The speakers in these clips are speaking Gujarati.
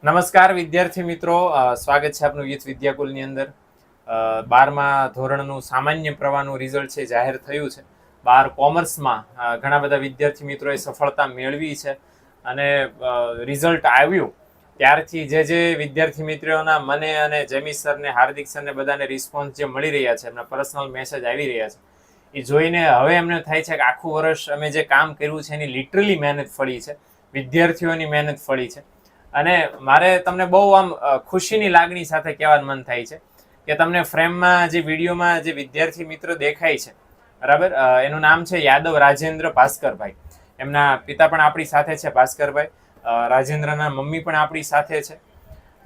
નમસ્કાર વિદ્યાર્થી મિત્રો, સ્વાગત છે આપનું યુથ વિદ્યાકુલની અંદર. 12મા ધોરણનું સામાન્ય પ્રવાહનું રિઝલ્ટ છે જાહેર થયું છે. 12 કોમર્સમાં ઘણા બધા વિદ્યાર્થી મિત્રોએ સફળતા મેળવી છે અને રિઝલ્ટ આવ્યું ત્યારથી જે વિદ્યાર્થી મિત્રોના મને અને જેમી સરને, હાર્દિક સરને બધાને રિસ્પોન્સ જે મળી રહ્યા છે, એમના પર્સનલ મેસેજ આવી રહ્યા છે, એ જોઈને હવે એમને થાય છે કે આખું વર્ષ અમે જે કામ કર્યું છે એની લિટરલી મહેનત ફળી છે, વિદ્યાર્થીઓની મહેનત ફળી છે. અને મારે તમને બહુ આમ ખુશીની લાગણી સાથે કહેવાનું મન થાય છે કે તમને ફ્રેમમાં જે વિડીયોમાં જે વિદ્યાર્થી મિત્ર દેખાય છે, બરાબર, એનું નામ છે યાદવ રાજેન્દ્ર ભાસ્કરભાઈ. એમના પિતા પણ આપણી સાથે છે, ભાસ્કરભાઈ. રાજેન્દ્રના મમ્મી પણ આપણી સાથે છે.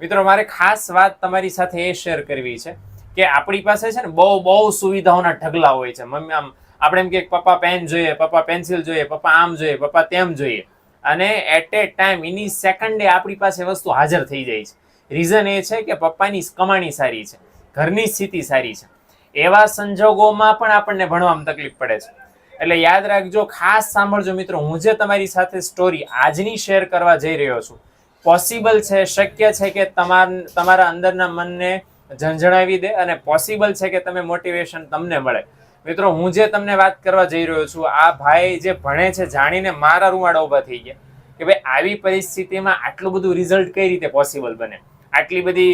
મિત્રો, મારે ખાસ વાત તમારી સાથે એ શેર કરવી છે કે આપણી પાસે છે ને બહુ સુવિધાઓના ઢગલા હોય છે. મમ્મી આમ આપણે એમ કે પપ્પા પેન જોઈએ, પપ્પા પેન્સિલ જોઈએ, પપ્પા આમ જોઈએ, પપ્પા તેમ જોઈએ, અને એટ એ ટાઈમ એની સેકન્ડે આપણી પાસે વસ્તુ હાજર થઈ જાય છે. રીઝન એ છે કે પપ્પાની કમાણી સારી છે, ઘરની સ્થિતિ સારી છે. એવા સંજોગોમાં પણ આપણને ભણવામાં તકલીફ પડે છે. એટલે યાદ રાખજો, ખાસ સાંભળજો મિત્રો, હું જે તમારી સાથે સ્ટોરી આજની શેર કરવા જઈ રહ્યો છું, પોસિબલ છે, શક્ય છે કે તમારા અંદરના મનને ઝંઝણાવી દે, અને પોસિબલ છે કે તમે મોટિવેશન તમને મળે. મિત્રો, હું જે તમને વાત કરવા જઈ રહ્યો છું, આ ભાઈ જે ભણે છે, જાણીને મારા રૂવાડા ઊભા થઈ ગયા કે ભાઈ આવી પરિસ્થિતિમાં આટલું બધું રિઝલ્ટ કઈ રીતે પોસિબલ બને. આટલી બધી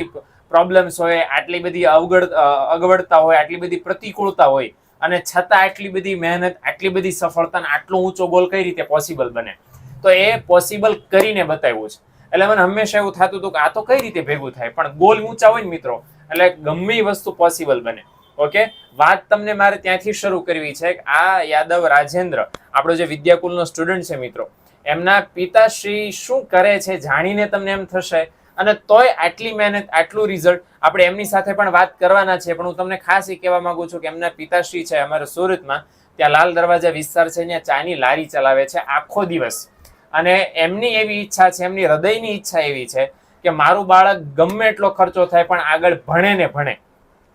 પ્રોબ્લેમ્સ હોય, આટલી બધી અગવડતા હોય, આટલી બધી પ્રતિકૂળતા હોય, અને છતાં આટલી બધી મહેનત, આટલી બધી સફળતા, આટલો ઊંચો ગોલ કઈ રીતે પોસિબલ બને. તો એ પોસિબલ કરીને બતાવ્યું છે. એટલે મને હંમેશા એવું થતું હતું કે આ તો કઈ રીતે ભેગું થાય, પણ ગોલ ઊંચા હોય ને મિત્રો, એટલે ગમે વસ્તુ પોસિબલ બને. ઓકે, વાત તમને મારે ત્યાંથી શરૂ કરવી છે. આ યાદવ રાજેન્દ્ર, આપણો જે વિદ્યાકુલનો સ્ટુડન્ટ છે મિત્રો, એમના પિતાશ્રી શું કરે છે જાણીને તમને એમ થશે, અને તોય આટલી મહેનત, આટલું રિઝલ્ટ. આપણે એમની સાથે પણ વાત કરવાના છે, પણ હું તમને ખાસ એ કહેવા માંગુ છું કે એમના પિતાશ્રી છે અમારા સુરતમાં, ત્યાં લાલ દરવાજા વિસ્તાર છે, ત્યાં ચાની લારી ચલાવે છે આખો દિવસ. અને એમની એવી ઈચ્છા છે, એમની હૃદયની ઈચ્છા એવી છે કે મારું બાળક ગમે એટલો ખર્ચો થાય પણ આગળ ભણે ને ભણે.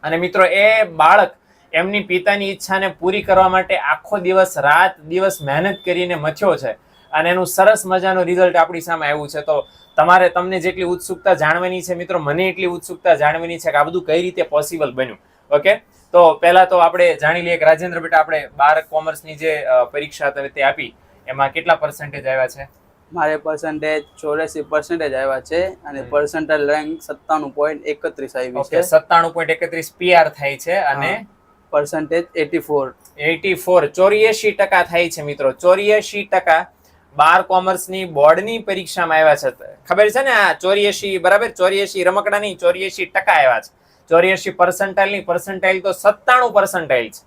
અને મિત્રો, એ બાળક એમની પિતાની ઈચ્છાને પૂરી કરવા માટે આખો દિવસ રાત દિવસ મહેનત કરીને મથ્યો છે, અને એનું સરસ મજાનું રિઝલ્ટ આપણી સામે આવ્યું છે. તો તમને જેટલી ઉત્સુકતા જાણવાની છે મિત્રો, મને એટલી ઉત્સુકતા જાણવાની છે કે આ બધું કઈ રીતે પોસિબલ બન્યું. ઓકે, તો પહેલા તો આપણે જાણી લઈએ કે રાજેન્દ્ર બેટા, આપણે 12 કોમર્સની જે પરીક્ષા તે આપી, એમાં કેટલા પર્સન્ટેજ આવ્યા છે? મારે પર્સન્ટેજ 84% આવ્યા છે, અને પર્સન્ટેજ રેન્ક 97.31 આવી છે. 97.31 PR થાય છે, અને પર્સન્ટેજ 84 84% થાય છે મિત્રો. 84% 12 કોમર્સની બોર્ડની પરીક્ષામાં આવ્યા છે. ખબર છે ને, આ 84 બરાબર, 84 રમકડા નહીં, 84% આવ્યા છે. 84 પર્સન્ટાઇલ નહીં, પર્સન્ટાઇલ તો 97 પર્સન્ટાઇલ છે.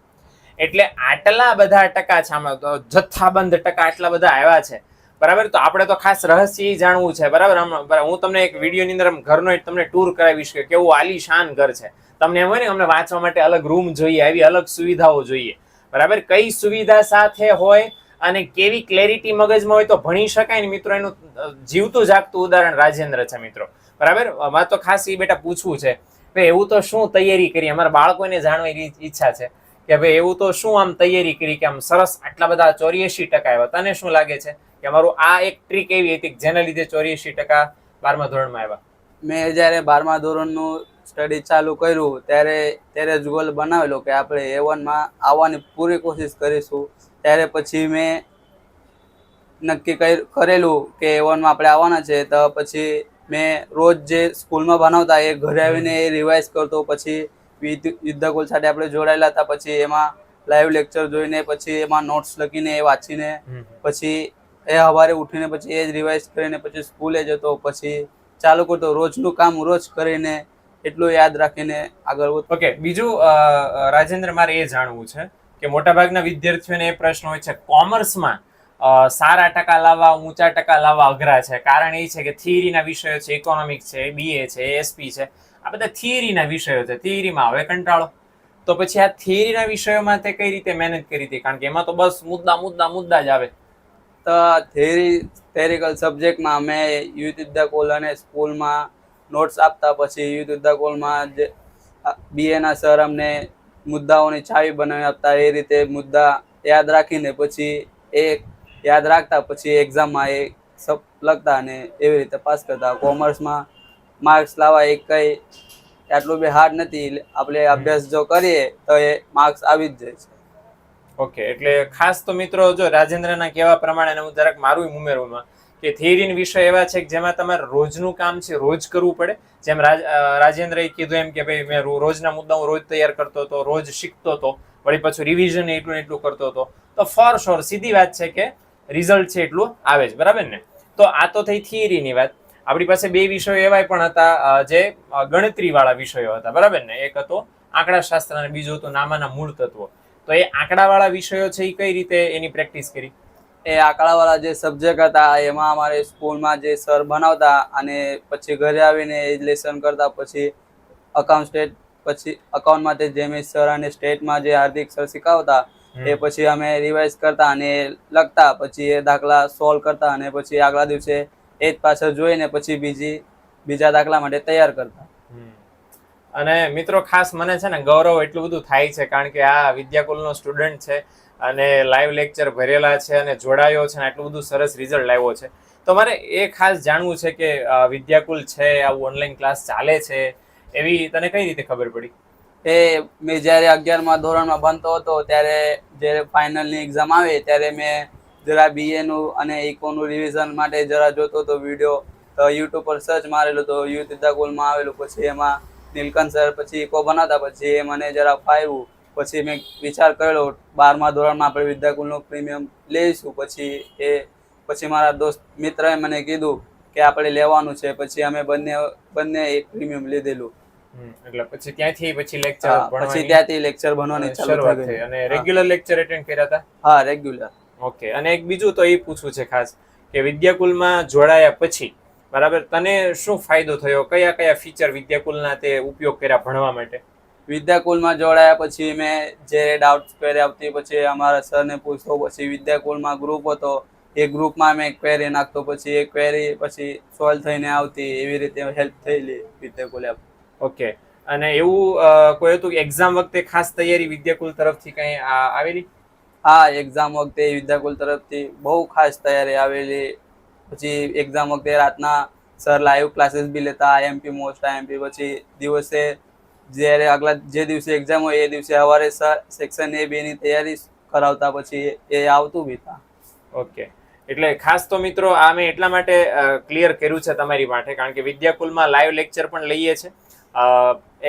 એટલે આટલા બધા ટકા છે, આમાં તો જથ્થાબંધ ટકા આટલા બધા આવ્યા છે, બરાબર. તો આપણે તો ખાસ રહસ્ય જાણવું છે, બરાબર. હું તમને એક વિડીયોની અંદર ઘરનો તમને ટૂર કરાવીશ કે કેવું આલીશાન ઘર છે. તમને એમ હોય ને, અમને વાંચવા માટે અલગ રૂમ જોઈએ, આવી અલગ સુવિધાઓ જોઈએ, બરાબર. કઈ સુવિધા સાથે હોય અને કેવી ક્લેરિટી મગજમાં હોય તો ભણી શકાય ને મિત્રો, એનું જીવતું જાગતું ઉદાહરણ રાજેન્દ્ર છે મિત્રો, બરાબર. મારે તો ખાસ એ બેટા પૂછવું છે ભાઈ, એવું તો શું તૈયારી કરી, અમારા બાળકોને જાણવાની ઈચ્છા છે કે ભાઈ એવું તો શું આમ તૈયારી કરી કે આમ સરસ આટલા બધા 84% આવ્યા. તને શું લાગે છે કે અમારું આ એક ટ્રીક એવી હતી જેના લીધે 84% 12મા ધોરણમાં આવ્યા? મેં જ્યારે 12મા ધોરણનું સ્ટડી ચાલુ કર્યું ત્યારે જ ગોલ બનાવેલો કે આપણે A1માં આવવાની પૂરી કોશિશ કરીશું. ત્યારે પછી મેં નક્કી કરેલું કે A1માં આપણે આવવાના છે. તો પછી મેં રોજ જે સ્કૂલમાં ભણાવતા એ ઘરે આવીને એ રિવાઇઝ કરતો. પછી વિદ્યાકુલ સાથે આપણે જોડાયેલા હતા, પછી એમાં લાઈવ લેક્ચર જોઈને, પછી એમાં નોટ્સ લખીને એ વાંચીને, પછી એ સવારે ઉઠીને પછી એ જ રિવાઇઝ કરીને પછી સ્કૂલે જતો. પછી ચાલુ કરતો, રોજનું કામ રોજ કરીને, એટલું યાદ રાખીને આગળ. ઓકે, બીજું રાજેન્દ્ર, મારે એ જાણવું છે કે મોટાભાગના વિદ્યાર્થીઓને એ પ્રશ્ન હોય છે, કોમર્સમાં સારા ટકા લાવવા, ઊંચા ટકા લાવવા અઘરા છે. કારણ એ છે કે થિયરીના વિષયો છે, ઇકોનોમિક્સ છે, BA છે, SP છે, આ બધા થિયરીના વિષયો છે. થિયરીમાં હવે કંટાળો. તો પછી આ થિયરીના વિષયોમાં તે કઈ રીતે મહેનત કરી હતી? કારણ કે એમાં તો બસ મુદ્દા જ આવે. તો થિયરિકલ સબ્જેક્ટમાં અમે યુથ વિદ્યાકુલ અને સ્કૂલમાં નોટ્સ આપતા. પછી યુથ વિદ્યાકુલમાં જે BAના સર અમને મુદ્દાઓની છાવી બનાવી આપતા. એ રીતે મુદ્દા યાદ રાખીને પછી એ યાદ રાખતા. પછી એક્ઝામમાં એ લખતા અને એવી રીતે પાસ કરતા. કોમર્સમાં માર્ક્સ લાવવા એક કંઈ આટલું બી હાર્ડ નથી. આપણે અભ્યાસ જો કરીએ તો એ માર્ક્સ આવી જ જાય છે. ઓકે, એટલે ખાસ તો મિત્રો જો રાજેન્દ્રના કહેવા પ્રમાણે હું જરાક મારું ઉમેરવામાં કે થિયરીના વિષય એવા છે કે જેમાં તમારે રોજનું કામ છે રોજ કરવું પડે. જેમ રાજેન્દ્રએ કીધું એમ કે ભાઈ મેં રોજના મુદ્દા હું રોજ તૈયાર કરતો હતો, રોજ શીખતો હતો, વળી પાછું રિવિઝન એટલું કરતો હતો, તો ફોર શ્યોર સીધી વાત છે કે રિઝલ્ટ છે એટલું આવે જ, બરાબર ને? તો આ તો થઈ થિયરીની વાત. આપણી પાસે બે વિષયો એવા પણ હતા જે ગણતરી વાળા વિષયો હતા, બરાબર ને? એક હતો આંકડાશાસ્ત્ર અને બીજો હતો નામાના મૂળ તત્વો. તો એ આંકડાવાળા વિષયો છે એ કઈ રીતે એની પ્રેક્ટિસ કરી? એ આંકડાવાળા જે સબ્જેક્ટ હતા એમાં અમારે સ્કૂલમાં જે સર ભણાવતા અને પછી ઘરે આવીને એ લેસન કરતા. પછી અકાઉન્ટમાં તે જેમી સર અને સ્ટેટમાં જે હાર્દિક સર શીખવતા એ પછી અમે રિવાઇઝ કરતા અને લખતા. પછી એ દાખલા સોલ્વ કરતા અને પછી આગલા દિવસે એ જ પાછળ જોઈને પછી બીજા દાખલા માટે તૈયાર કરતા. અને મિત્રો ખાસ મને છે ને ગૌરવ એટલું બધું થાય છે કારણ કે આ વિદ્યાકુલનો સ્ટુડન્ટ છે અને લાઈવ લેક્ચર ભરેલા છે અને જોડાયો છે ને આટલું બધું સરસ રિઝલ્ટ લાવ્યો છે. તો મારે એ ખાસ જાણવું છે કે વિદ્યાકુલ છે, આવું ઓનલાઈન ક્લાસ ચાલે છે, એવી તને કઈ રીતે ખબર પડી? એ મેં જ્યારે 11મા ધોરણમાં ભણતો હતો ત્યારે જ્યારે ફાઇનલની એક્ઝામ આવે ત્યારે મેં જરા બીએનું અને ઇકોનું રિવિઝન માટે જરા જોતો હતો વિડીયો. તો યુટ્યુબ પર સર્ચ મારેલું તો યુથ વિદ્યાકુલમાં આવેલું. પછી એમાં નીલકંઠ સર પછી ઇકો બનાવતા. પછી એ મને જરા ફાવ્યું. પછી મેં વિચાર કરેલો 12મા ધોરણમાં આપણે વિદ્યાકુલનું પ્રીમિયમ લઈશું. પછી મારા દોસ્ત મિત્રએ મને કીધું કે આપણે લેવાનું છે. પછી અમે બંને એક પ્રીમિયમ લીધેલું. એટલે પછી ત્યાંથી લેક્ચર ભણવાની ચાલુ થઈ ગઈ. અને રેગ્યુલર લેક્ચર એટેન્ડ કર્યા હતા? હા, રેગ્યુલર. ઓકે. અને એક બીજું તો એ પૂછવું છે ખાસ કે વિદ્યાકુલમાં જોડાયા પછી બરાબર તને શું ફાયદો થયો? કયા કયા ફીચર વિદ્યાકુલના તે ઉપયોગ કર્યા ભણવા માટે? વિદ્યાકુલમાં જોડાયા પછી મેં જે ડાઉટ્સ ક્વેરી આવતી પછી અમારા સરને પૂછતો. પછી વિદ્યાકુલમાં ગ્રુપ હતો, એ ગ્રુપમાં મેં ક્વેરી નાખતો. પછી એ ક્વેરી પછી સોલ્વ થઈને આવતી. એવી રીતે હેલ્પ થયેલી વિદ્યાકુલે. ઓકે. અને એવું કોઈ હતું કે એક્ઝામ વખતે ખાસ તૈયારી વિદ્યાકુલ તરફથી કઈ આવેલી? હા, એક્ઝામ વખતે વિદ્યાકુલ તરફથી બહુ ખાસ તૈયારી આવેલી. પછી એક્ઝામ વખતે રાતના સર લાઈવ ક્લાસીસ બી લેતા, આઈએમપી મોસ્ટ આઈએમપી. પછી દિવસે જ્યારે જે દિવસે એક્ઝામ હોય એ દિવસે સવારે સર સેક્શન A B ની તૈયારી કરાવતા. પછી એ આવતું બી હતા. ઓકે. એટલે ખાસ તો મિત્રો આ મેં એટલા માટે ક્લિયર કર્યું છે તમારી માટે કારણ કે વિદ્યાકુલમાં લાઈવ લેક્ચર પણ લઈએ છે.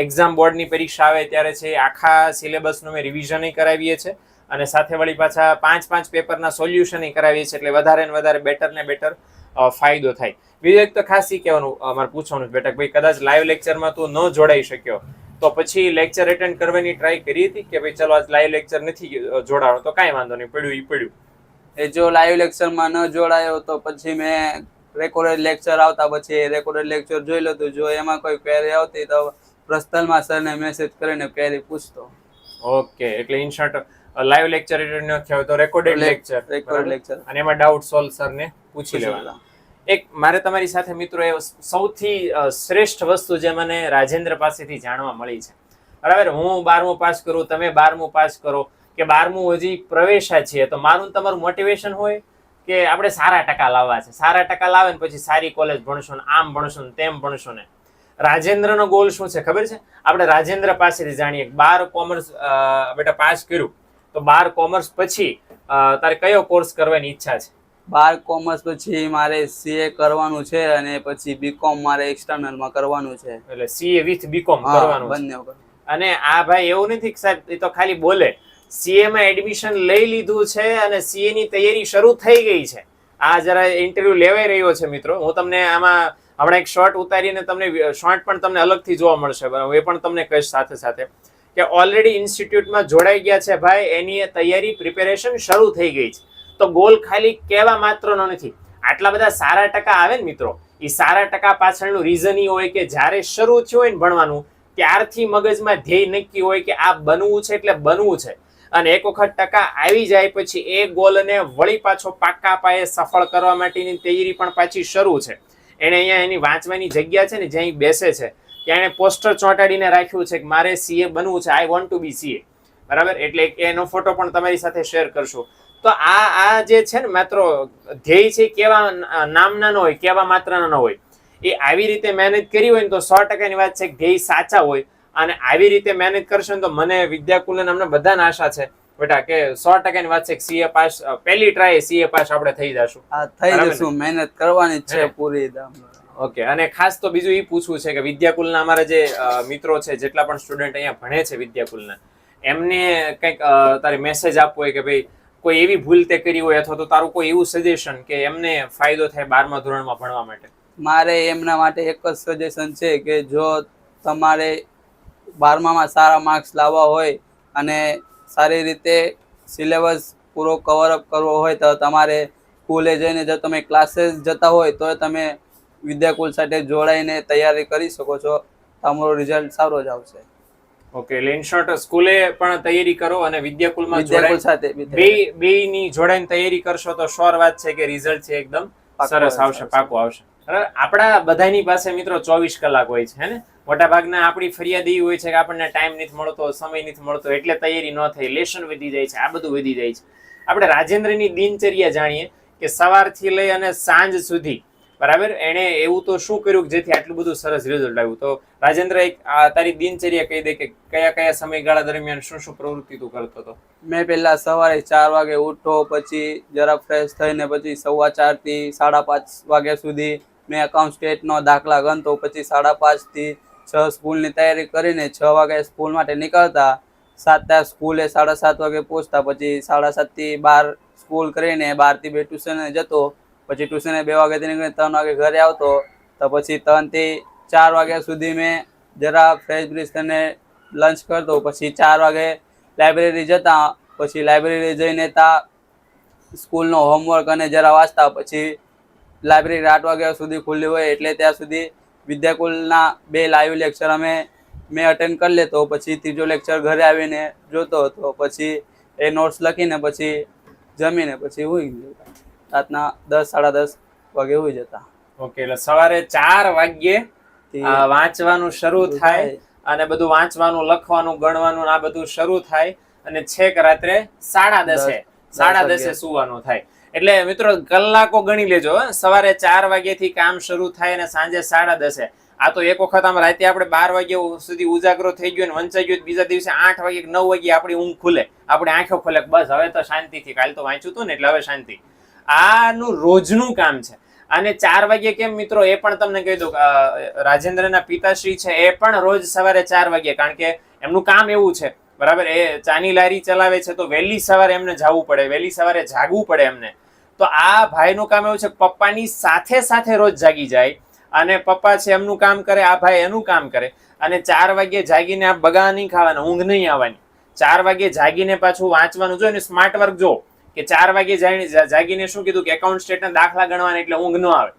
એક્ઝામ બોર્ડની પરીક્ષા આવે ત્યારે છે આખા સિલેબસનું મેં રિવિઝન કરાવીએ છીએ અને સાથે વળી પાછા 5 પેપરના સોલ્યુશન કરાવીએ છીએ. એટલે વધારે ને વધારે બેટર ને બેટર ફાયદો થાય. બીજું એક તો ખાસ એ કહેવાનું અમારે પૂછવાનું બેટા ભાઈ કદાચ લાઈવ લેક્ચરમાં તું ન જોડાઈ શક્યો તો પછી લેક્ચર એટેન્ડ કરવાની ટ્રાય કરી હતી કે ભાઈ ચલો આજ લાઈવ લેક્ચર નથી જોડાવાનો તો કાંઈ વાંધો નહીં, પડ્યું. એ જો લાઈવ લેક્ચરમાં ન જોડાયો તો પછી મેં રેકોર્ડેડ લેક્ચર આવતા. પછી રેકોર્ડેડ લેક્ચર જોઈ લેતું. જો એમાં કોઈ ક્વેરી આવતી તો પર્સનલમાં સરને મેસેજ કરીને ક્વેરી પૂછતો. ઓકે. એટલે in short live lecture attend ન થયો તો રેકોર્ડેડ લેક્ચર અને એમાં ડાઉટ સોલ્વ સરને પૂછી લેવાના. એક મારે તમારી સાથે મિત્રો એ સૌથી શ્રેષ્ઠ વસ્તુ જે મને રાજેન્દ્ર પાસેથી જાણવા મળી છે, બરાબર? હું 12મું પાસ કરું, તમે 12મું પાસ કરો કે 12મું હજી પ્રવેશ્યા છીએ તો મારું તમારું મોટિવેશન હોય કે આપણે સારા ટકા લાવવા છે. સારા ટકા લાવે ને પછી સારી કોલેજ ભણશો ને આમ ભણશો ને તેમ ભણશો ને. રાજેન્દ્રનો ગોલ શું છે ખબર છે? આપણે રાજેન્દ્ર પાસેથી જાણીએ. 12 કોમર્સ બેટા પાસ કર્યું તો 12 કોમર્સ પછી તારે કયો કોર્સ કરવાની ઈચ્છા છે? 12 કોમર્સ પછી મારે CA કરવાનું છે અને પછી બીકોમ મારે એક્સટર્નલમાં કરવાનું છે. એટલે CA વિથ બીકોમ કરવાનું બંને. અને આ ભાઈ એવું નથી કે સાહેબ એ તો ખાલી બોલે. CA માં એડમિશન લઈ લીધું છે અને CA ની તૈયારી શરૂ થઈ ગઈ છે. આ જરા ઇન્ટરવ્યુ લેવાઈ રહ્યો છે મિત્રો. હું તમને આમાં હમણાં એક શોર્ટ ઉતારીને તમને શોર્ટ પણ તમને અલગથી જોવા મળશે, બરાબર? એ પણ તમને કહીશ સાથે સાથે કે ઓલરેડી ઇન્સ્ટિટ્યૂટમાં જોડાઈ ગયા છે ભાઈ, એની તૈયારી પ્રિપેરેશન શરૂ થઈ ગઈ છે. તો ગોલ ખાલી કહેવા માત્રનો નથી. આટલા બધા સારા ટકા આવે ને મિત્રો, એ સારા ટકા પાછળનું રીઝન એ હોય કે જ્યારે શરૂ થયું હોય ને ભણવાનું ત્યારથી મગજમાં ધ્યેય નક્કી હોય કે આ બનવું છે એટલે બનવું છે. અને એક વખત ટકા આવી જાય પછી એ ગોલને વળી પાછો પાકા પાયે સફળ કરવા માટેની તૈયારી પણ પાછી શરૂ છે. એને અહીંયા એની વાંચવાની જગ્યા છે ને જ્યાં બેસે છે ત્યાં એને પોસ્ટર ચોંટાડીને રાખ્યું છે કે મારે CA બનવું છે, I want to be CA, બરાબર? એટલે એનો ફોટો પણ તમારી સાથે શેર કરશું. તો આ જે છે ને માત્ર ધ્યેય છે કેવા નામના ન હોય, કેવા માત્રના ન હોય. એ આવી રીતે મહેનત કરી હોય ને તો 100%ની વાત છે કે ધ્યેય સાચા હોય. અને આવી રીતે મહેનત કરશો ને તો મને વિદ્યાકુલને અમને બધાને આશા છે બેટા કે 100%ની વાત છે કે સીએ પાસ, પહેલી ટ્રાય સીએ પાસ આપણે થઈ જશું. હા, થઈ જશું. મહેનત કરવાની જ છે પૂરી. ઓકે. અને ખાસ તો બીજું એ પૂછવું છે કે વિદ્યાકુલના અમારા જે મિત્રો છે, જેટલા પણ સ્ટુડન્ટ અહીંયા ભણે છે વિદ્યાકુલના, એમને કંઈક તારે મેસેજ આપવો હોય કે ભાઈ કોઈ એવી ભૂલ તે કરી હોય અથવા તો તારું કોઈ એવું સજેશન કે એમને ફાયદો થાય 12મા ધોરણમાં ભણવા માટે? મારે એમના માટે એક જ સજેશન છે કે જો તમારે 12મામાં સારા માર્ક્સ લાવવા હોય અને સારી રીતે સિલેબસ પૂરો કવરઅપ કરવો હોય તો તમારે સ્કૂલે જઈને, જો તમે ક્લાસીસ જતા હોય તો તમે વિદ્યાકુલ સાથે જોડાઈને તૈયારી કરી શકો છો. તમારો રિઝલ્ટ સારો જ આવશે. ઓકે. એટલે ઇન શોર્ટ સ્કૂલે પણ તૈયારી કરો અને વિદ્યાકુલમાં વિદ્યાકુલ સાથે બેયની જોડાઈને તૈયારી કરશો તો શ્યોર વાત છે કે રિઝલ્ટ છે એકદમ સરસ આવશે, પાકું આવશે. આપણા બધાની પાસે મિત્રો 24 કલાક હોય છે, હે ને? મોટા ભાગના આપણી ફરિયાદ એવી હોય છે કે આપણને ટાઈમ નથી મળતો, સમય નથી મળતો, એટલે તૈયારી ન થઈ, લેશન વધી જાય છે, આ બધું વધી જાય છે. આપણે રાજેન્દ્રની દિનચર્યા જાણીએ કે સવારથી લઈ અને સાંજ સુધી, બરાબર, એણે એવું તો શું કર્યું કે જેથી આટલું બધું સરસ રિઝલ્ટ આવ્યું? તો રાજેન્દ્ર, એક તારી દિનચર્યા કહી દે કે કયા કયા સમયગાળા દરમિયાન શું શું પ્રવૃત્તિ તું કરતો હતો? મેં પહેલા સવારે 4 વાગે ઉઠો, પછી જરા ફ્રેશ થઈને પછી 4:15 થી 5:30 વાગ્યા સુધી મેં અકાઉન્ટ સ્ટેટનો દાખલા ગણતો. પછી 5:30 થી 6 સ્કૂલની તૈયારી કરીને 6 વાગે સ્કૂલ માટે નીકળતા. 7 સ્કૂલે 7:30 વાગે પહોંચતા. પછી 7:30 થી 12 સ્કૂલ કરીને 12 થી 2 ટ્યુશને જતો. પછી ટ્યુશને 2 વાગ્યાથી નીકળીને 3 વાગે ઘરે આવતો. તો પછી 3 થી 4 વાગ્યા સુધી મેં જરા ફ્રેશ બ્રેશ થઈને લંચ કરતો. પછી 4 વાગે લાઇબ્રેરી જતા. પછી લાઇબ્રેરી જઈને સ્કૂલનો હોમવર્ક અને જરા વાંચતા. પછી લાઇબ્રેરી 8 વાગ્યા સુધી ખુલ્લી હોય એટલે ત્યાં સુધી વિદ્યાકુલના 2 લાઈવ લેક્ચર મેં અટેન્ડ કરી લેતો. પછી ત્રીજો લેક્ચર ઘરે આવીને જોતો હતો. પછી એ નોટ્સ લખીને પછી જમીને પછી હુઈ જતા. રાતના 10-10:30 વાગે હુઈ જતા. ઓકે. એટલે સવારે 4 વાગ્યે વાંચવાનું શરૂ થાય અને બધું વાંચવાનું, લખવાનું, ગણવાનું આ બધું શરૂ થાય અને છેક રાત્રે 10:30 સુવાનું થાય. એટલે મિત્રો કલાકો ગણી લેજો. સવારે 4 વાગ્યાથી કામ શરૂ થાય અને સાંજે 10:30. આ તો એક વખત આમ રાતે આપણે 12 વાગ્યા સુધી ઉજાગરો થઈ ગયો ને વંચાઈ ગયો, બીજા દિવસે 8 વાગે 9 વાગે આપણી ઊંઘ ખુલે, આપણી આંખો ખુલે, બસ હવે તો શાંતિથી, કાલ તો વાંચ્યું હતું ને એટલે હવે શાંતિ. આનું રોજનું કામ છે. અને 4 વાગ્યે કેમ મિત્રો એ પણ તમને કહી દઉં, રાજેન્દ્રના પિતાશ્રી છે એ પણ રોજ સવારે 4 વાગ્યે, કારણ કે એમનું કામ એવું છે, બરાબર, એ ચાની લારી ચલાવે છે તો વહેલી સવારે એમને જવું પડે, વહેલી સવારે જાગવું પડે એમને. તો આ ભાઈનું કામ એવું છે કે પપ્પાની સાથે સાથે રોજ જાગી જાય અને પપ્પા છે એમનું કામ કરે, આ ભાઈ એનું કામ કરે. અને 4 વાગ્યે જાગીને આ બગા નહીં ખાવાના, ઊંઘ નહીં આવવાની. 4 વાગ્યે જાગીને પાછું વાંચવાનું. જો ને સ્માર્ટ વર્ક જો કે 4 વાગે જાગીને શું કીધું કે એકાઉન્ટ સ્ટેટના દાખલા ગણવાના એટલે ઊંઘ ન આવે,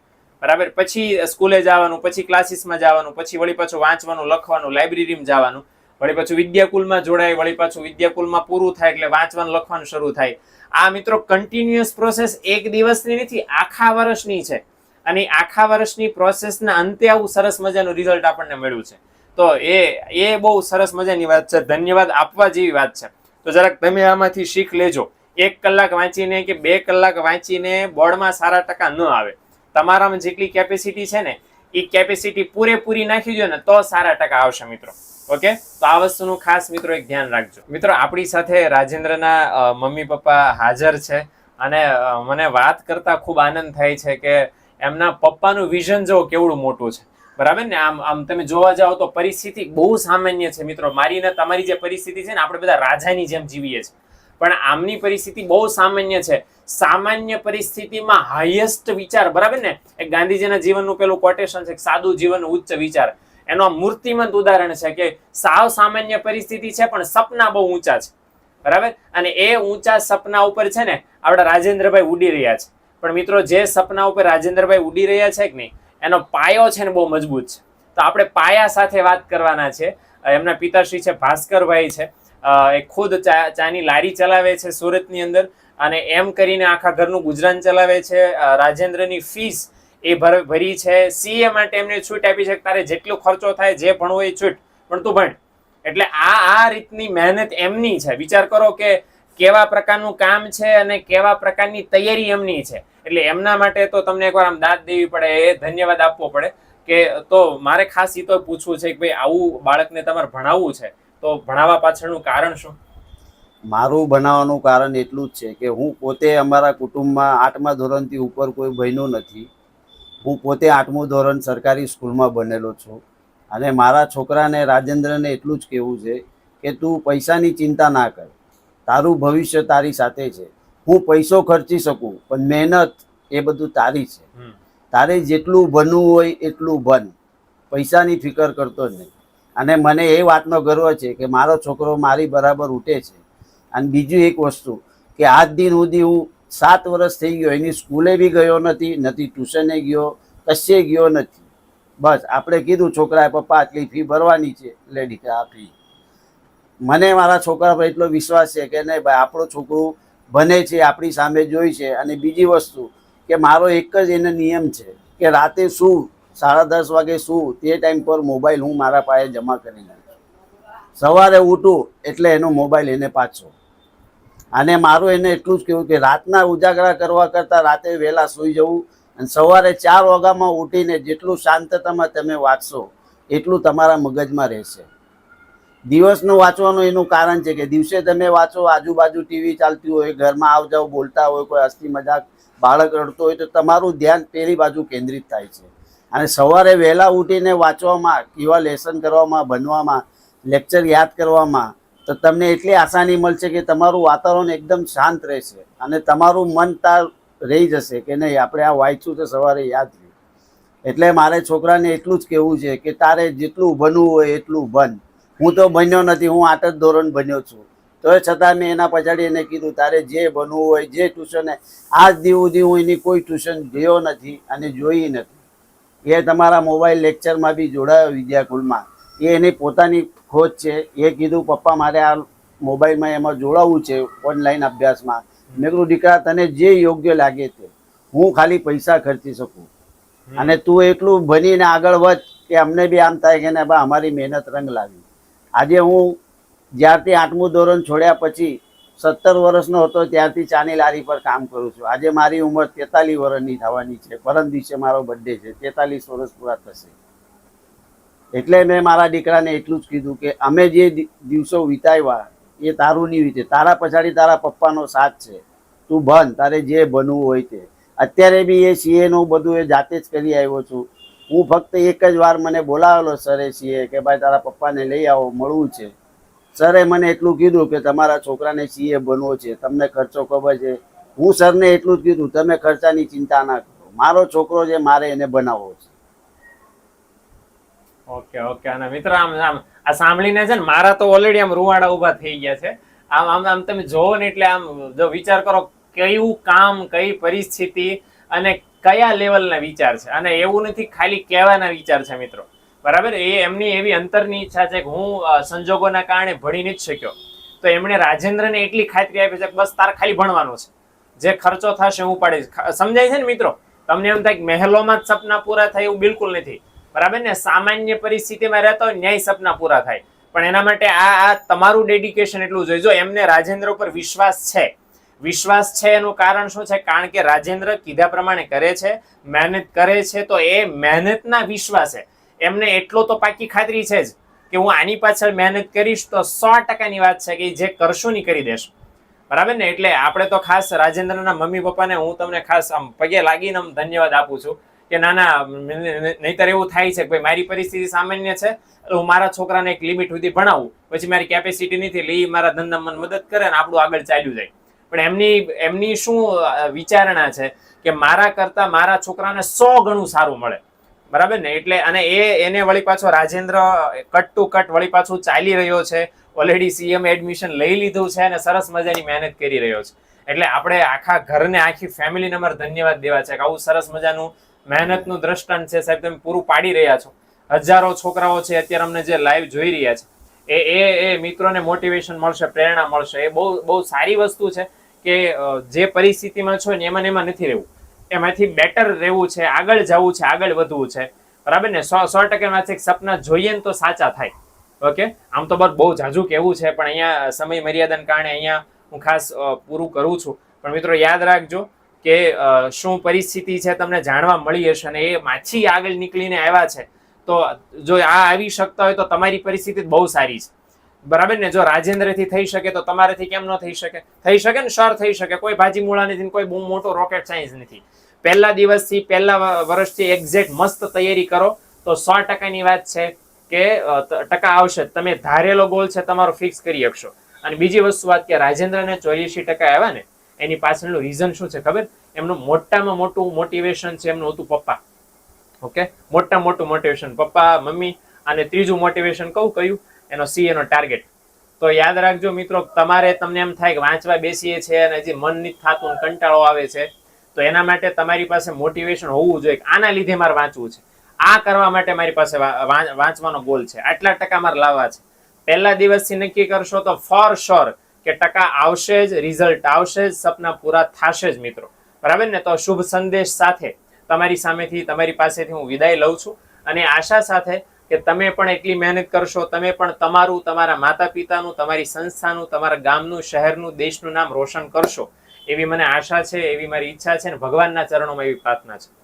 બરાબર. પછી સ્કૂલે જવાનું, પછી ક્લાસીસમાં જવાનું, પછી વળી પાછું વાંચવાનું, લખવાનું, લાઇબ્રેરીમાં જવાનું, વળી પાછું વિદ્યાકુલમાં જોડાય, વળી પાછું વિદ્યાકુલમાં પૂરું થાય એટલે વાંચવાનું, લખવાનું શરૂ થાય. આ મિત્રો કન્ટિન્યુઅસ પ્રોસેસ એક દિવસની નથી, આખા વર્ષની છે. અને આખા વર્ષની પ્રોસેસના અંતે આવું સરસ મજાનું રિઝલ્ટ આપણને મળ્યું છે. તો એ બહુ સરસ મજાની વાત છે, ધન્યવાદ આપવા જેવી વાત છે. તો જરાક તમે આમાંથી શીખ લેજો. 1 કલાક વાંચીને કે 2 કલાક વાંચીને બોર્ડમાં સારા ટકા ન આવે. તમારામાં જેટલી કેપેસિટી છે ને એ કેપેસિટી પૂરેપૂરી નાખી દો ને તો સારા ટકા આવશે મિત્રો. ઓકે. તો આ વસ્તુનું ખાસ મિત્રો એક ધ્યાન રાખજો. મિત્રો આપણી સાથે રાજેન્દ્રના મમ્મી પપ્પા હાજર છે અને મને વાત કરતા ખૂબ આનંદ થાય છે કે એમના પપ્પાનું વિઝન જો કેવડું મોટું છે, બરાબર ને. આમ તમે જોવા જાઓ તો પરિસ્થિતિ બહુ સામાન્ય છે મિત્રો. મારી ને તમારી જે પરિસ્થિતિ છે ને, આપણે બધા રાજાની જેમ જીવીએ છીએ, પણ આમની પરિસ્થિતિ બહુ સામાન્ય છે. સામાન્ય પરિસ્થિતિમાં હાઈએસ્ટ વિચાર, બરાબર ને. એક ગાંધીજીના જીવનનું પેલું કોટેશન છે, સાદું જીવન ઉચ્ચ વિચાર. એનો મૂર્તિમંત ઉદાહરણ છે કે સાવ સામાન્ય પરિસ્થિતિ છે પણ સપના બહુ ઊંચા છે, બરાબર. અને એ ઊંચા સપના ઉપર છે ને આપણા રાજેન્દ્રભાઈ ઉડી રહ્યા છે. પણ મિત્રો જે સપના ઉપર રાજેન્દ્રભાઈ ઉડી રહ્યા છે કે નહીં, એનો પાયો છે ને બહુ મજબૂત છે. તો આપણે પાયા સાથે વાત કરવાના છે. એમના પિતાશ્રી છે ભાસ્કરભાઈ છે, એ ખુદ ચાની લારી ચલાવે છે સુરતની અંદર અને એમ કરીને આખા ઘરનું ગુજરાન ચલાવે છે. રાજેન્દ્રની ફીસ એ ભરી છે. સીએ માટે એમને છૂટ આપી છે કે તારે જેટલો ખર્ચો થાય, જે ભણવો એ છૂટ, પણ તું ભણ. એટલે આ રીતની મહેનત એમની છે. વિચાર કરો કે કેવા પ્રકારનું કામ છે અને કેવા પ્રકારની તૈયારી એમની છે. એટલે એમના માટે તો તમને એકવાર આમ દાદ દેવી પડે, એ ધન્યવાદ આપવો પડે. કે તો મારે ખાસ એ તો પૂછવું છે કે ભાઈ આવું બાળકને તમારે ભણાવવું છે, તો ભણાવવા પાછળનું કારણ શું? મારું બનાવવાનું કારણ એટલું જ છે કે હું પોતે અમારા કુટુંબમાં 8મા ધોરણથી ઉપર કોઈ ભણ્યું નથી. હું પોતે 8મું ધોરણ સરકારી સ્કૂલમાં બનેલો છું. અને મારા છોકરાને રાજેન્દ્રને એટલું જ કહેવું છે કે તું પૈસાની ચિંતા ના કર, તારું ભવિષ્ય તારી સાથે છે. હું પૈસો ખર્ચી શકું પણ મહેનત એ બધું તારી છે. તારે જેટલું ભણવું હોય એટલું ભણ, પૈસાની ફિકર કરતો જ નહીં. અને મને એ વાતનો ગર્વ છે કે મારો છોકરો મારી બરાબર ઉઠે છે. અને બીજું એક વસ્તુ કે આજ દિન સુધી હું 7 વર્ષ થઈ ગયો એની સ્કૂલે બી ગયો નથી, નથી ટ્યુશને ગયો, કશે ગયો નથી. બસ આપણે કીધું છોકરાએ પપ્પા આટલી ફી ભરવાની છે એટલે દીકરા આપી. મને મારા છોકરા પર એટલો વિશ્વાસ છે કે નહીં ભાઈ આપણું છોકરું ભણે છે, આપણી સામે જોઈ છે. અને બીજી વસ્તુ કે મારો એક જ એને નિયમ છે કે રાતે શું 10:30 વાગે શું તે ટાઈમ પર મોબાઈલ હું મારા પાસે જમા કરી નાખું. સવારે ઉઠું એટલે એનો મોબાઈલ એને પાછો. અને મારું એને એટલું જ કહેવું કે રાતના ઉજાગરા કરવા કરતાં રાતે વહેલા સૂઈ જવું અને સવારે 4 વાગ્યામાં ઉઠીને જેટલું શાંતતામાં તમે વાંચશો એટલું તમારા મગજમાં રહેશે. દિવસનું વાંચવાનું એનું કારણ છે કે દિવસે તમે વાંચો, આજુબાજુ ટીવી ચાલતી હોય, ઘરમાં આવ જાવ બોલતા હોય, કોઈ હસ્તી મજાક બાળક રડતો હોય તો તમારું ધ્યાન પેલી બાજુ કેન્દ્રિત થાય છે. અને સવારે વહેલા ઉઠીને વાંચવામાં, કેવા લેસન કરવામાં, ભણવામાં, લેક્ચર યાદ કરવામાં તો તમને એટલી આસાની મળશે કે તમારું વાતાવરણ એકદમ શાંત રહેશે અને તમારું મન તાર રહી જશે કે નહીં આપણે આ વાંચ્યું તો સવારે યાદ રહ્યું. એટલે મારે છોકરાને એટલું જ કહેવું છે કે તારે જેટલું ભણવું હોય એટલું ભણ. હું તો ભણ્યો નથી, હું 8 જ ધોરણ ભણ્યો છું. તો છતાં મેં એના પછાડી એને કીધું તારે જે ભણવું હોય, જે ટ્યુશને, આજ દી સુધી હું એની કોઈ ટ્યુશન ગયો નથી અને જોઈ નથી. એ તમારા મોબાઈલ લેક્ચરમાં બી જોડાયો વિદ્યાકુલમાં, એ એની પોતાની ખોજ છે. એ કીધું પપ્પા મારે આ મોબાઈલમાં એમાં જોડાવવું છે ઓનલાઈન અભ્યાસમાં. મેં કીધું દીકરા તને જે યોગ્ય લાગે તે, હું ખાલી પૈસા ખર્ચી શકું અને તું એટલું ભણીને આગળ વધ કે અમને બી આમ થાય કે ને બા અમારી મહેનત રંગ લાવી. આજે હું જ્યારથી 8મું ધોરણ છોડ્યા પછી 17 વર્ષનો હતો ત્યારથી ચાની લારી પર કામ કરું છું. આજે મારી ઉંમર 43 વર્ષની થવાની છે. પરમ દિવસે મારો બર્થડે છે, 43 વર્ષ પૂરા થશે. એટલે મેં મારા દીકરાને એટલું જ કીધું કે અમે જે દિવસો વિતાવ્યા એ તારું નહીં વીતે, તારા પછાડી તારા પપ્પાનો સાથ છે. તું ભણ, તારે જે ભણવું હોય તે. અત્યારે બી એ સીએનું બધું એ જાતે જ કરી આવ્યો છું. હું ફક્ત એક જ વાર મને બોલાવેલો સરે સીએ કે ભાઈ તારા પપ્પાને લઈ આવો, મળવું છે. સરે મને એટલું કીધું કે તમારા છોકરાને સીએ બનવો છે, તમને ખર્ચો ખબર છે. હું સરને એટલું જ કીધું તમે ખર્ચાની ચિંતા ના કરો, મારો છોકરો છે મારે એને બનાવવો છે. Okay okay. અને મિત્ર આમ આ સાંભળીને છે ને મારા તો ઓલરેડી આમ રૂવાડા ઉભા થઈ ગયા છે. આમ આમ આમ તમે જોવો ને એટલે આમ જો વિચાર કરો કયું કામ, કઈ પરિસ્થિતિ અને કયા લેવલના વિચાર છે. અને એવું નથી ખાલી કહેવાના વિચાર છે મિત્રો, બરાબર. એ એમની એવી અંતરની ઈચ્છા છે કે હું સંજોગોના કારણે ભણી નથી શક્યો તો એમણે રાજેન્દ્રને એટલી ખાતરી આપી છે કે બસ તારે ખાલી ભણવાનું છે, જે ખર્ચો થશે હું પાડીશ. સમજાય છે ને મિત્રો? તમને એમ થાય કે મહેલોમાં જ સપના પૂરા થાય એવું બિલકુલ નથી, બરાબર ને. સામાન્ય પરિસ્થિતિમાં રહેતા હોય ન્યાય સપના પૂરા થાય, પણ એના માટે આ તમારું ડેડિકેશન એટલું જોઈએ. જો એમને રાજેન્દ્ર ઉપર વિશ્વાસ છે એનું કારણ શું છે? કારણ કે રાજેન્દ્ર કીધા પ્રમાણે કરે છે, મહેનત કરે છે. તો એ મહેનતના વિશ્વાસે એમને એટલો તો પાકી ખાતરી છે જ કે હું આની પાછળ મહેનત કરીશ તો 100%ની વાત છે કે જે કરશું ની કરી દેશ, બરાબર ને. એટલે આપણે તો ખાસ રાજેન્દ્રના મમ્મી પપ્પાને હું તમને ખાસ આમ પગે લાગીને આમ ધન્યવાદ આપું છું કે નાના, નહીતર એવું થાય છે કે ભાઈ મારી પરિસ્થિતિ સામાન્ય છે, હું મારા છોકરાને એક લિમિટ સુધી ભણાવું, પછી મારી કેપેસિટી નથી એટલે એ મારા ધંધામાં મદદ કરે ને આપણું આગળ ચાલ્યું જાય. પણ એમની શું વિચારણા છે કે મારા કરતા મારા છોકરાને 100 ગણું સારું મળે, બરાબર ને. એટલે અને એને વળી પાછો રાજેન્દ્ર કટ ટુ કટ વળી પાછું ચાલી રહ્યો છે. ઓલરેડી સીએમ એડમિશન લઈ લીધું છે અને સરસ મજાની મહેનત કરી રહ્યો છે. એટલે આપણે આખા ઘરને, આખી ફેમિલીને અમારે ધન્યવાદ દેવા છે કે આવું સરસ મજાનું મહેનતનું દ્રષ્ટાંત છે સાહેબ તમે પૂરું પાડી રહ્યા છો. હજારો છોકરાઓ છે અત્યારે અમને જે લાઈવ જોઈ રહ્યા છે એ મિત્રોને મોટિવેશન મળશે, પ્રેરણા મળશે. એ બહુ સારી વસ્તુ છે કે જે પરિસ્થિતિમાં છો ને એમાં નથી રહેવું, એમાંથી બેટર રહેવું છે, આગળ જવું છે, આગળ વધવું છે, બરાબર ને. 100% વાત છે. સપના જોઈએ ને તો સાચા થાય. ઓકે. આમ તો બહુ ઝાઝું કેવું છે પણ અહીંયા સમય મર્યાદાને કારણે અહીંયા હું ખાસ પૂરું કરું છું. પણ મિત્રો યાદ રાખજો કે શું પરિસ્થિતિ છે તમને જાણવા મળી હશે, અને એ માછી આગળ નીકળીને આવ્યા છે, તો જો આ આવી શકતા હોય તો તમારી પરિસ્થિતિ બહુ સારી છે, બરાબર ને? જો રાજેન્દ્રથી થઈ શકે તો તમારાથી કેમ ન થઈ શકે? થઈ શકે ને સર, થઈ શકે. કોઈ ભાજી મૂળા નથી, કોઈ બહુ મોટો રોકેટ સાયન્સ નથી. પહેલા દિવસથી, પહેલા વર્ષથી એક્ઝેક્ટ મસ્ત તૈયારી કરો તો 100%ની વાત છે કે ટકા આવશે. તમે ધારેલો ગોલ છે તમારો ફિક્સ કરી શકશો. અને બીજી વસ્તુ વાત કે રાજેન્દ્રને 84% આવ્યા ને, એની પાછળનું રીઝન શું છે ખબર? એમનું મોટામાં મોટું મોટિવેશન છે એમનું હતું પપ્પા. ઓકે, મોટા મોટું મોટિવેશન પપ્પા, મમ્મી. અને ત્રીજું મોટિવેશન કયું? એનો CA નો ટાર્ગેટ. તો યાદ રાખજો મિત્રો, તમને એમ થાય કે વાંચવા બેસીએ છે અને હજી મન નથી થતું, કંટાળો આવે છે, તો એના માટે તમારી પાસે મોટિવેશન હોવું જોઈએ. આના લીધે મારે વાંચવું છે, આ કરવા માટે મારી પાસે વાંચવાનો ગોલ છે, આટલા ટકા મારે લાવવા છે. પહેલા દિવસથી નક્કી કરશો તો ફોર શ્યોર કે ટકા આવશે જ, રિઝલ્ટ આવશે જ, સપના પૂરા થશે જ મિત્રો, બરાબર ને? તો શુભ સંદેશ સાથે તમારી સામેથી, તમારી પાસેથી હું વિદાય લઉં છું, અને આશા સાથે કે તમે પણ એટલી મહેનત કરશો, તમે પણ તમારું, તમારા માતા પિતાનું, તમારી સંસ્થાનું, તમારા ગામનું, શહેરનું, દેશનું નામ રોશન કરશો, એવી મને આશા છે, એવી મારી ઈચ્છા છે, અને ભગવાનના ચરણોમાં એવી પ્રાર્થના છે.